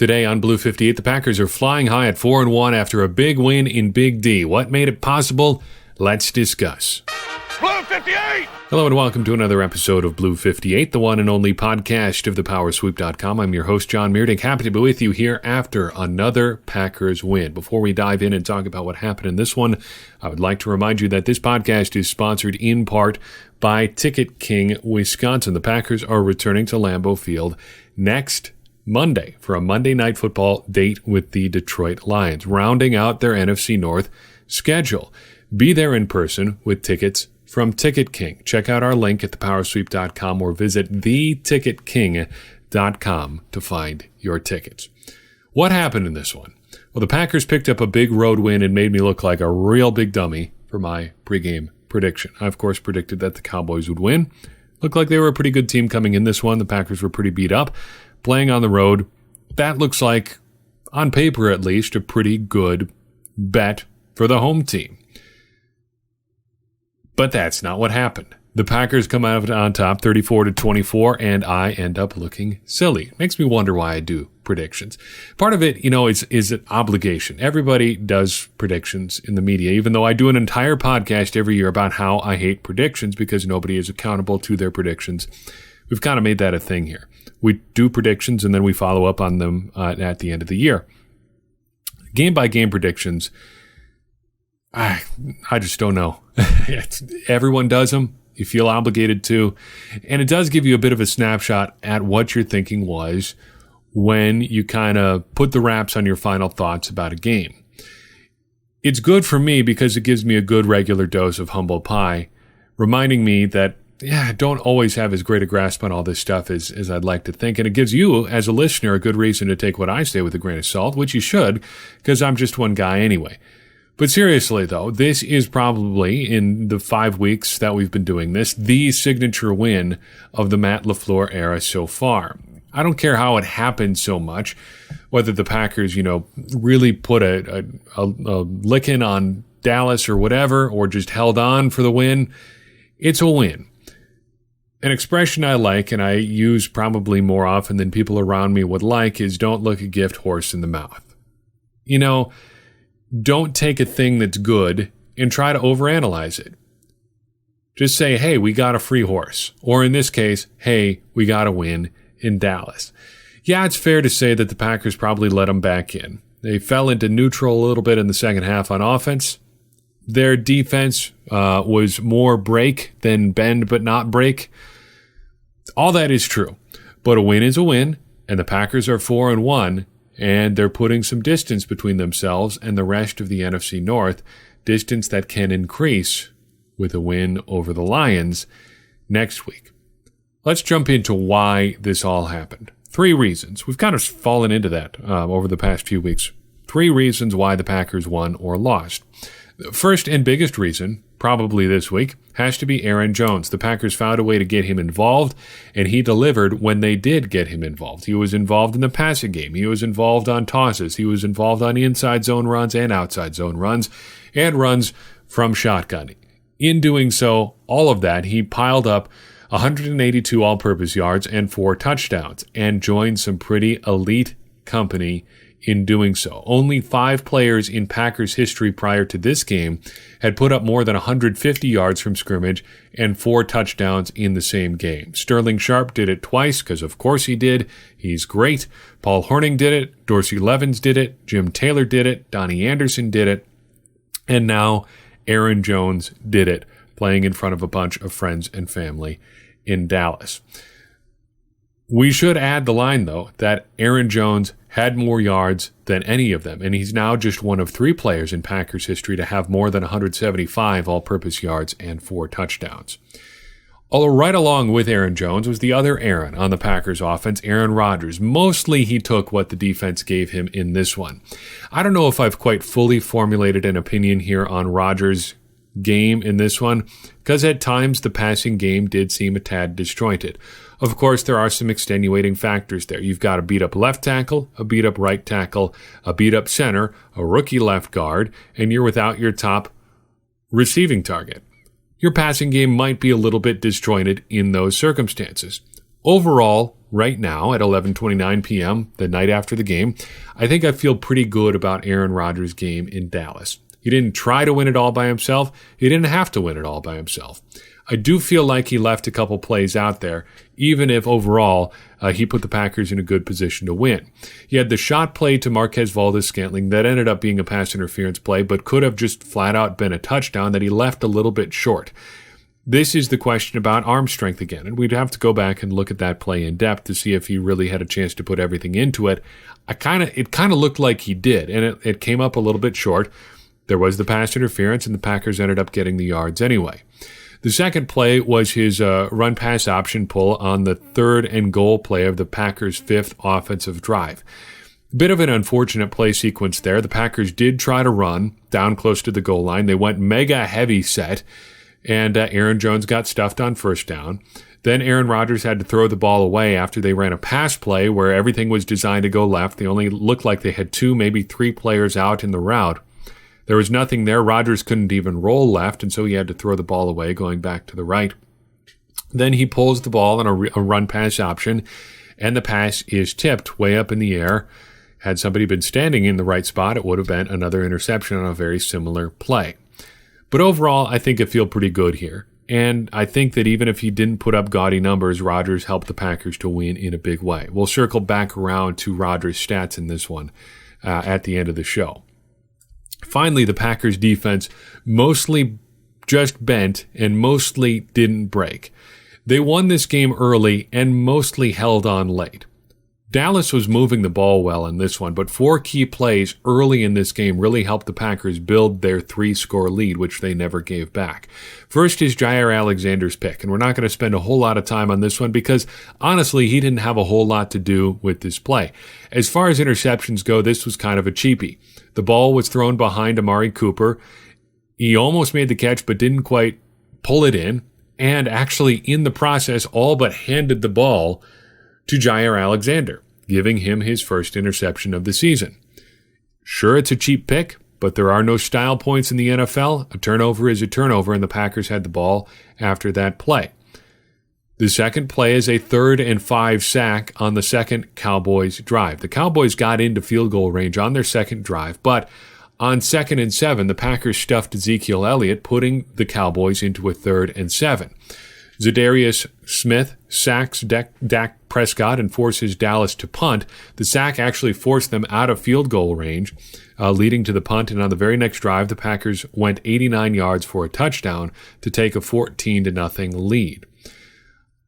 Today on Blue 58, the Packers are flying high at 4-1 after a big win in Big D. What made it possible? Let's discuss. Blue 58! Hello and welcome to another episode of Blue 58, the one and only podcast of thepowersweep.com. I'm your host, John Meerdink. Happy to be with you here after another Packers win. Before we dive in and talk about what happened in this one, I would like to remind you that this podcast is sponsored in part by Ticket King Wisconsin. The Packers are returning to Lambeau Field next Monday for a Monday Night Football date with the Detroit Lions, rounding out their NFC North schedule. Be there in person with tickets from Ticket King. Check out our link at thepowersweep.com or visit theticketking.com to find your tickets. What happened in this one? Well, the Packers picked up a big road win and made me look like a real big dummy for my pregame prediction. I, of course, predicted that the Cowboys would win. Looked like they were a pretty good team coming in this one. The Packers were pretty beat up. Playing on the road, that looks like, on paper at least, a pretty good bet for the home team. But that's not what happened. The Packers come out on top 34-24, and I end up looking silly. It makes me wonder why I do predictions. Part of it, is an obligation. Everybody does predictions in the media, even though I do an entire podcast every year about how I hate predictions because nobody is accountable to their predictions. We've kind of made that a thing here. We do predictions and then we follow up on them at the end of the year. Game-by-game predictions, I just don't know. Everyone does them. You feel obligated to. And it does give you a bit of a snapshot at what your thinking was when you kind of put the wraps on your final thoughts about a game. It's good for me because it gives me a good regular dose of humble pie, reminding me that I don't always have as great a grasp on all this stuff as I'd like to think. And it gives you, as a listener, a good reason to take what I say with a grain of salt, which you should, because I'm just one guy anyway. But seriously, though, this is probably, in the 5 weeks that we've been doing this, the signature win of the Matt LaFleur era so far. I don't care how it happened so much, whether the Packers, really put a licking on Dallas or whatever, or just held on for the win. It's a win. An expression I like, and I use probably more often than people around me would like, is don't look a gift horse in the mouth. Don't take a thing that's good and try to overanalyze it. Just say, hey, we got a free horse. Or in this case, hey, we got a win in Dallas. Yeah, it's fair to say that the Packers probably let them back in. They fell into neutral a little bit in the second half on offense. Their defense was more break than bend but not break. All that is true. But a win is a win, and the Packers are 4-1, and they're putting some distance between themselves and the rest of the NFC North, distance that can increase with a win over the Lions next week. Let's jump into why this all happened. 3 reasons. We've kind of fallen into that over the past few weeks. 3 reasons why the Packers won or lost. The first and biggest reason, probably this week, has to be Aaron Jones. The Packers found a way to get him involved, and he delivered when they did get him involved. He was involved in the passing game. He was involved on tosses. He was involved on inside zone runs and outside zone runs, and runs from shotgun. In doing so, all of that, he piled up 182 all-purpose yards and 4 touchdowns, and joined some pretty elite company in doing so. Only 5 players in Packers history prior to this game had put up more than 150 yards from scrimmage and 4 touchdowns in the same game. Sterling Sharp did it twice, because of course he did. He's great. Paul Hornung did it. Dorsey Levens did it. Jim Taylor did it. Donnie Anderson did it. And now Aaron Jones did it, playing in front of a bunch of friends and family in Dallas. We should add the line, though, that Aaron Jones had more yards than any of them, and he's now just one of 3 players in Packers history to have more than 175 all-purpose yards and 4 touchdowns. Although right along with Aaron Jones was the other Aaron on the Packers offense, Aaron Rodgers. Mostly he took what the defense gave him in this one. I don't know if I've quite fully formulated an opinion here on Rodgers' game in this one, because at times the passing game did seem a tad disjointed. Of course, there are some extenuating factors there. You've got a beat-up left tackle, a beat-up right tackle, a beat-up center, a rookie left guard, and you're without your top receiving target. Your passing game might be a little bit disjointed in those circumstances. Overall, right now at 11:29 p.m., the night after the game, I think I feel pretty good about Aaron Rodgers' game in Dallas. He didn't try to win it all by himself. He didn't have to win it all by himself. I do feel like he left a couple plays out there, even if overall he put the Packers in a good position to win. He had the shot play to Marquez Valdes-Scantling that ended up being a pass interference play, but could have just flat out been a touchdown that he left a little bit short. This is the question about arm strength again, and we'd have to go back and look at that play in depth to see if he really had a chance to put everything into it. It kind of looked like he did, and it came up a little bit short. There was the pass interference, and the Packers ended up getting the yards anyway. The second play was his run-pass option pull on the 3rd and goal play of the Packers' 5th offensive drive. Bit of an unfortunate play sequence there. The Packers did try to run down close to the goal line. They went mega heavy set, and Aaron Jones got stuffed on first down. Then Aaron Rodgers had to throw the ball away after they ran a pass play where everything was designed to go left. They only looked like they had 2, maybe 3 players out in the route. There was nothing there. Rodgers couldn't even roll left, and so he had to throw the ball away going back to the right. Then he pulls the ball on a run-pass option, and the pass is tipped way up in the air. Had somebody been standing in the right spot, it would have been another interception on a very similar play. But overall, I think I feel pretty good here. And I think that even if he didn't put up gaudy numbers, Rodgers helped the Packers to win in a big way. We'll circle back around to Rodgers' stats in this one at the end of the show. Finally, the Packers' defense mostly just bent and mostly didn't break. They won this game early and mostly held on late. Dallas was moving the ball well in this one, but 4 key plays early in this game really helped the Packers build their 3-score lead, which they never gave back. First is Jaire Alexander's pick, and we're not going to spend a whole lot of time on this one because, honestly, he didn't have a whole lot to do with this play. As far as interceptions go, this was kind of a cheapie. The ball was thrown behind Amari Cooper. He almost made the catch, but didn't quite pull it in, and actually, in the process, all but handed the ball to Jaire Alexander, giving him his first interception of the season. Sure, it's a cheap pick, but there are no style points in the NFL. A turnover is a turnover, and the Packers had the ball after that play. The second play is a 3rd and 5 sack on the second Cowboys drive. The Cowboys got into field goal range on their second drive, but on 2nd and 7, the Packers stuffed Ezekiel Elliott, putting the Cowboys into a 3rd and 7. Za'Darius Smith sacks Dak Prescott and forces Dallas to punt. The sack actually forced them out of field goal range, leading to the punt. And on the very next drive, the Packers went 89 yards for a touchdown to take a 14-0 lead.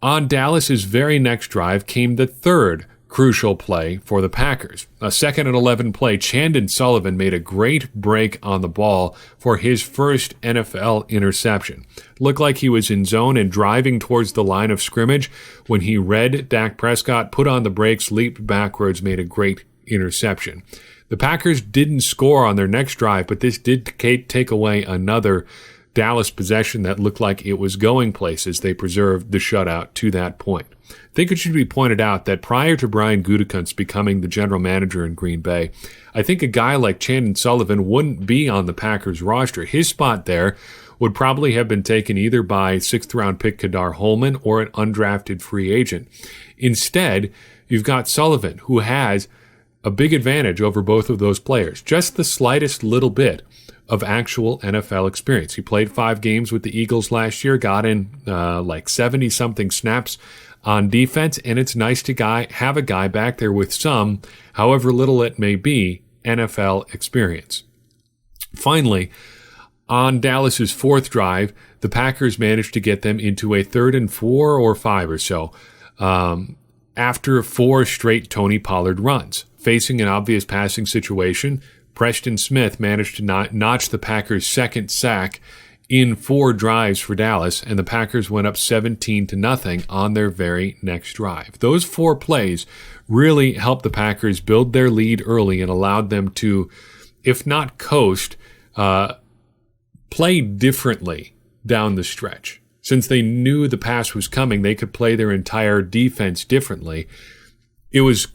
On Dallas's very next drive came the 3rd crucial play for the Packers. A 2nd and 11 play, Chandon Sullivan made a great break on the ball for his first NFL interception. Looked like he was in zone and driving towards the line of scrimmage when he read Dak Prescott, put on the brakes, leaped backwards, made a great interception. The Packers didn't score on their next drive, but this did take away another Dallas possession that looked like it was going places. They preserved the shutout to that point. I think it should be pointed out that prior to Brian Gutekunst becoming the general manager in Green Bay, I think a guy like Chandon Sullivan wouldn't be on the Packers roster. His spot there would probably have been taken either by 6th-round pick Kadar Hollman or an undrafted free agent. Instead, you've got Sullivan, who has a big advantage over both of those players, just the slightest little bit of actual NFL experience. He played 5 games with the Eagles last year, got in like 70-something snaps on defense, and it's nice to have a guy back there with some, however little it may be, NFL experience. Finally, on Dallas's 4th drive, the Packers managed to get them into a 3rd and 4 or 5 or so after 4 straight Tony Pollard runs. Facing an obvious passing situation, Preston Smith managed to notch the Packers' 2nd sack in 4 drives for Dallas, and the Packers went up 17-0 on their very next drive. Those 4 plays really helped the Packers build their lead early and allowed them to, if not coast, play differently down the stretch. Since they knew the pass was coming, they could play their entire defense differently. It was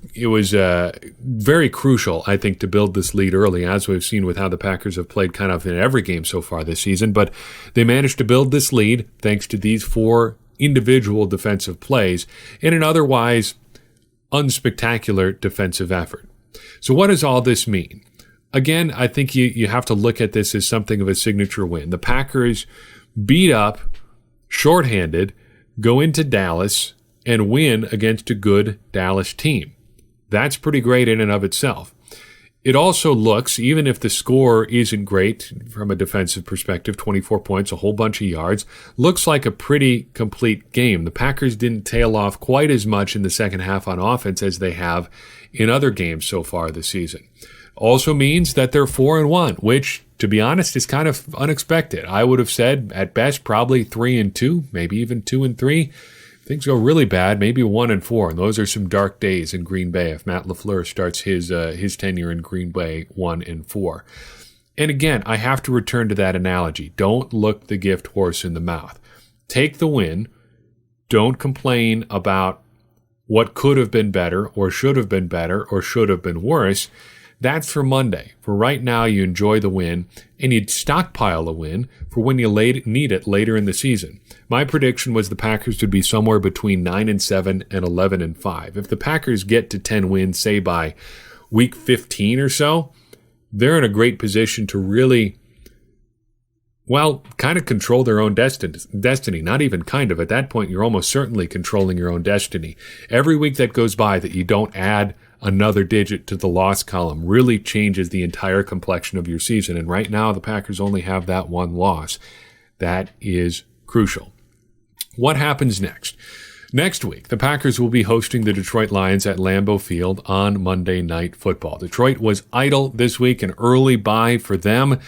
very crucial, I think, to build this lead early, as we've seen with how the Packers have played kind of in every game so far this season. But they managed to build this lead thanks to these 4 individual defensive plays in an otherwise unspectacular defensive effort. So what does all this mean? Again, I think you have to look at this as something of a signature win. The Packers beat up, shorthanded, go into Dallas, and win against a good Dallas team. That's pretty great in and of itself. It also looks, even if the score isn't great from a defensive perspective, 24 points, a whole bunch of yards, looks like a pretty complete game. The Packers didn't tail off quite as much in the second half on offense as they have in other games so far this season. Also means that they're 4-1, which, to be honest, is kind of unexpected. I would have said, at best, probably 3-2, maybe even 2-3. Things go really bad, maybe 1-4, and those are some dark days in Green Bay if Matt LaFleur starts his tenure in Green Bay 1-4. And again, I have to return to that analogy. Don't look the gift horse in the mouth. Take the win. Don't complain about what could have been better or should have been better or should have been worse. That's for Monday. For right now, you enjoy the win, and you'd stockpile a win for when you need it later in the season. My prediction was the Packers would be somewhere between 9-7 and 11-5. If the Packers get to 10 wins, say by week 15 or so, they're in a great position to really, well, kind of control their own destiny. Not even kind of. At that point, you're almost certainly controlling your own destiny. Every week that goes by that you don't add another digit to the loss column really changes the entire complexion of your season. And right now, the Packers only have that one loss. That is crucial. What happens next? Next week, the Packers will be hosting the Detroit Lions at Lambeau Field on Monday Night Football. Detroit was idle this week, an early bye for them.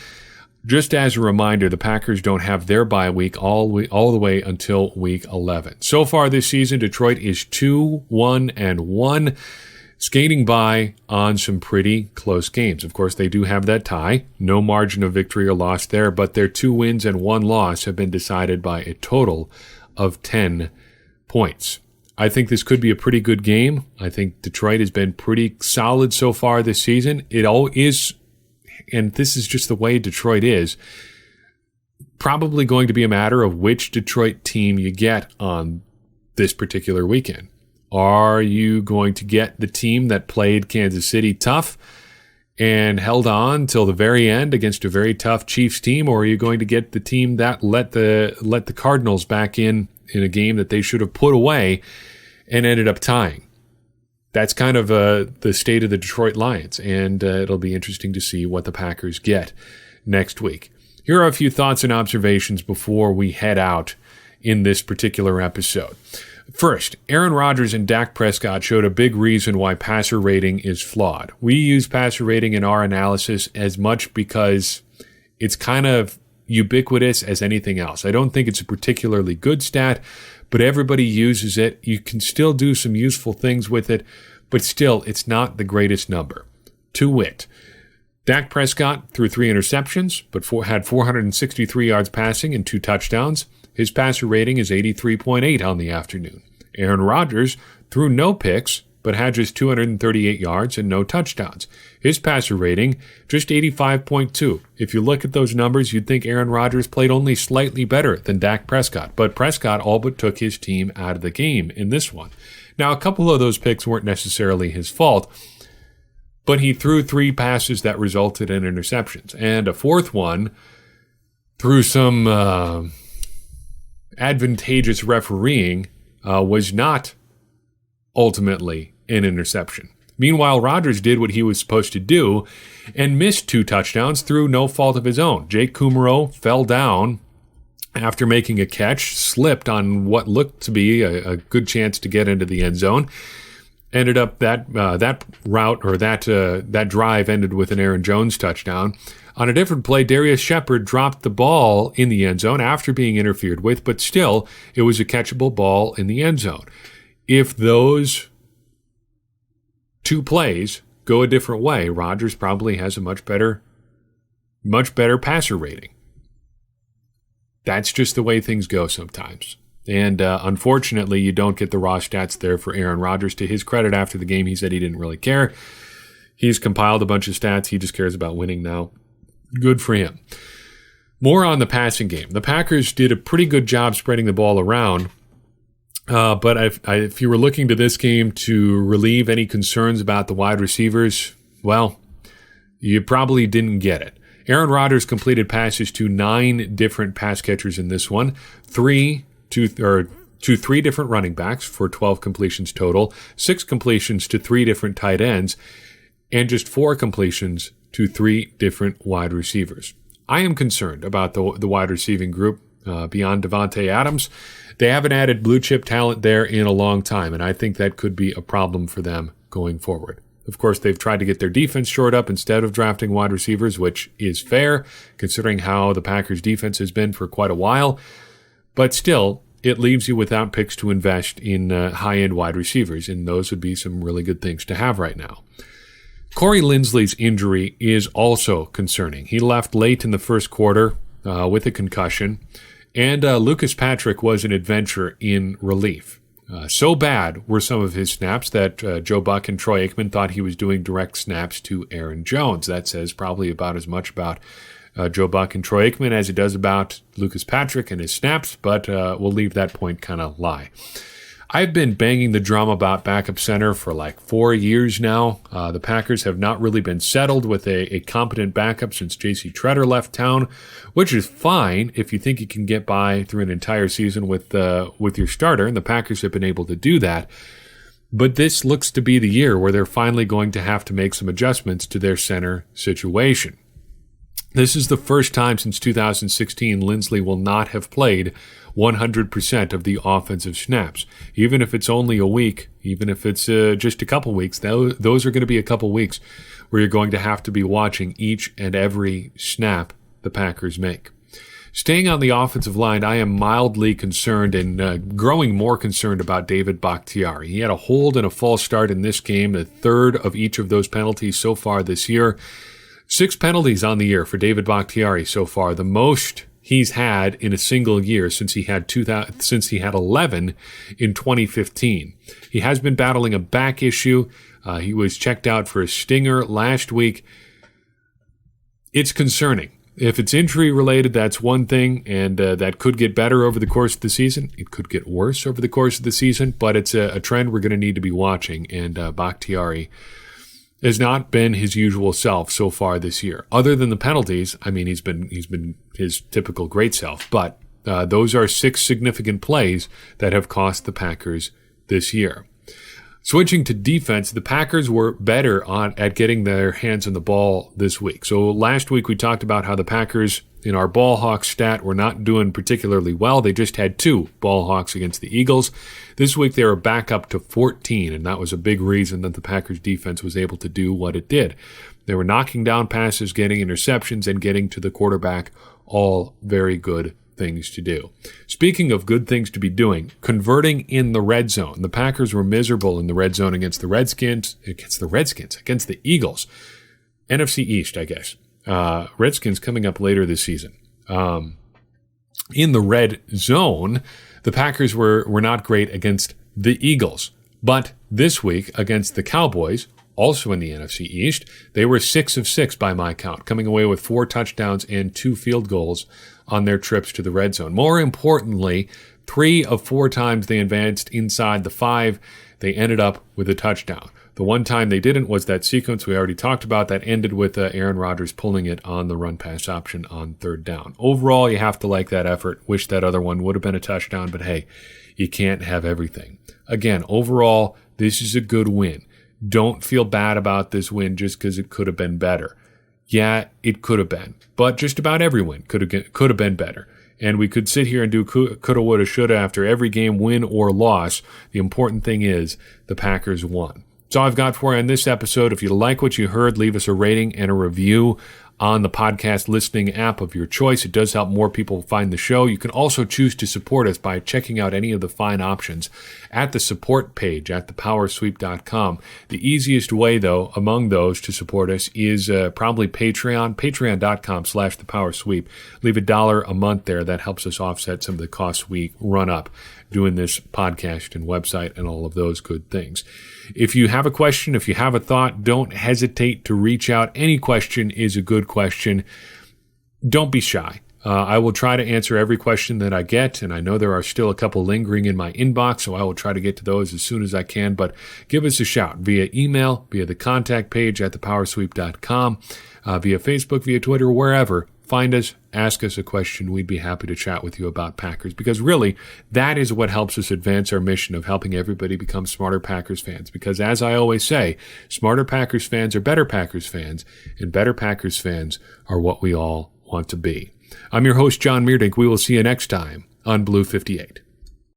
Just as a reminder, the Packers don't have their bye week all the way until week 11. So far this season, Detroit is 2-1-1. Skating by on some pretty close games. Of course, they do have that tie. No margin of victory or loss there, but their 2 wins and 1 loss have been decided by a total of 10 points. I think this could be a pretty good game. I think Detroit has been pretty solid so far this season. It all is, and this is just the way Detroit is, probably going to be a matter of which Detroit team you get on this particular weekend. Are you going to get the team that played Kansas City tough and held on till the very end against a very tough Chiefs team, or are you going to get the team that let the Cardinals back in a game that they should have put away and ended up tying? That's kind of the state of the Detroit Lions, and it'll be interesting to see what the Packers get next week. Here are a few thoughts and observations before we head out in this particular episode. First, Aaron Rodgers and Dak Prescott showed a big reason why passer rating is flawed. We use passer rating in our analysis as much because it's kind of ubiquitous as anything else. I don't think it's a particularly good stat, but everybody uses it. You can still do some useful things with it, but still, it's not the greatest number. To wit, Dak Prescott threw 3 interceptions, but had 463 yards passing and 2 touchdowns. His passer rating is 83.8 on the afternoon. Aaron Rodgers threw no picks, but had just 238 yards and no touchdowns. His passer rating, just 85.2. If you look at those numbers, you'd think Aaron Rodgers played only slightly better than Dak Prescott, but Prescott all but took his team out of the game in this one. Now, a couple of those picks weren't necessarily his fault, but he threw 3 passes that resulted in interceptions, and a 4th one through some advantageous refereeing was not ultimately an interception. Meanwhile, Rodgers did what he was supposed to do and missed 2 touchdowns through no fault of his own. Jake Kumerow fell down after making a catch, slipped on what looked to be a good chance to get into the end zone. Ended up that drive ended with an Aaron Jones touchdown. On a different play, Darius Shepard dropped the ball in the end zone after being interfered with, but still, it was a catchable ball in the end zone. If those 2 plays go a different way, Rodgers probably has a much better passer rating. That's just the way things go sometimes. And unfortunately, you don't get the raw stats there for Aaron Rodgers. To his credit, after the game, he said he didn't really care. He's compiled a bunch of stats. He just cares about winning now. Good for him. More on the passing game. The Packers did a pretty good job spreading the ball around, But if you were looking to this game to relieve any concerns about the wide receivers, well, you probably didn't get it. Aaron Rodgers completed passes to 9 different pass catchers in this one, to 3 different running backs for 12 completions total, 6 completions to 3 different tight ends, and just 4 completions to 3 different wide receivers. I am concerned about the wide receiving group beyond Devontae Adams. They haven't added blue chip talent there in a long time, and I think that could be a problem for them going forward. Of course, they've tried to get their defense shored up instead of drafting wide receivers, which is fair, considering how the Packers' defense has been for quite a while. But still, it leaves you without picks to invest in high-end wide receivers, and those would be some really good things to have right now. Corey Linsley's injury is also concerning. He left late in the first quarter with a concussion, and Lucas Patrick was an adventure in relief. So bad were some of his snaps that Joe Buck and Troy Aikman thought he was doing direct snaps to Aaron Jones. That says probably about as much about Joe Buck and Troy Aikman as it does about Lucas Patrick and his snaps, but we'll leave that point kind of lie. I've been banging the drum about backup center for like 4 years now. The Packers have not really been settled with a competent backup since J.C. Tretter left town, which is fine if you think you can get by through an entire season with your starter, and the Packers have been able to do that. But this looks to be the year where they're finally going to have to make some adjustments to their center situation. This is the first time since 2016 Linsley will not have played 100% of the offensive snaps. Even if it's only a week, even if it's just a couple weeks, those are going to be a couple weeks where you're going to have to be watching each and every snap the Packers make. Staying on the offensive line, I am mildly concerned and growing more concerned about David Bakhtiari. He had a hold and a false start in this game, the third of each of those penalties so far this year. 6 penalties on the year for David Bakhtiari so far, the most he's had in a single year since he had 11 in 2015. He has been battling a back issue. He was checked out for a stinger last week. It's concerning. If it's injury related, that's one thing, and that could get better over the course of the season. It could get worse over the course of the season, but it's a trend we're going to need to be watching, and Bakhtiari has not been his usual self so far this year. Other than the penalties, I mean, he's been his typical great self, but those are 6 significant plays that have cost the Packers this year. Switching to defense, the Packers were better at getting their hands on the ball this week. So last week we talked about how the Packers in our ball hawk stat were not doing particularly well. They just had 2 ball hawks against the Eagles. This week they were back up to 14, and that was a big reason that the Packers defense was able to do what it did. They were knocking down passes, getting interceptions, and getting to the quarterback, all very good things to do. Speaking of good things to be doing, converting in the red zone. The Packers were miserable in the red zone against the Eagles. NFC East, I guess. Redskins coming up later this season. In the red zone, the Packers were not great against the Eagles. But this week against the Cowboys, also in the NFC East, they were 6 of 6 by my count, coming away with 4 touchdowns and 2 field goals on their trips to the red zone. More importantly, 3 of 4 times they advanced inside the 5, they ended up with a touchdown. The one time they didn't was that sequence we already talked about that ended with Aaron Rodgers pulling it on the run-pass option on 3rd down. Overall, you have to like that effort. Wish that other one would have been a touchdown, but hey, you can't have everything. Again, overall, this is a good win. Don't feel bad about this win just because it could have been better. Yeah, it could have been, but just about every win could have been better. And we could sit here and do coulda, woulda, shoulda after every game, win or loss. The important thing is the Packers won. That's all I've got for you on this episode. If you like what you heard, leave us a rating and a review on the podcast listening app of your choice. It does help more people find the show. You can also choose to support us by checking out any of the fine options at the support page at thepowersweep.com. The easiest way, though, among those to support us is probably Patreon, patreon.com/thepowersweep. Leave $1 a month there. That helps us offset some of the costs we run up doing this podcast and website and all of those good things. If you have a question, if you have a thought, don't hesitate to reach out. Any question is a good question. Don't be shy. I will try to answer every question that I get, and I know there are still a couple lingering in my inbox, so I will try to get to those as soon as I can. But give us a shout via email, via the contact page at thepowersweep.com, via Facebook, via Twitter, wherever. Find us, ask us a question. We'd be happy to chat with you about Packers, because really, that is what helps us advance our mission of helping everybody become smarter Packers fans. Because as I always say, smarter Packers fans are better Packers fans, and better Packers fans are what we all want to be. I'm your host, John Meerdink. We will see you next time on Blue 58.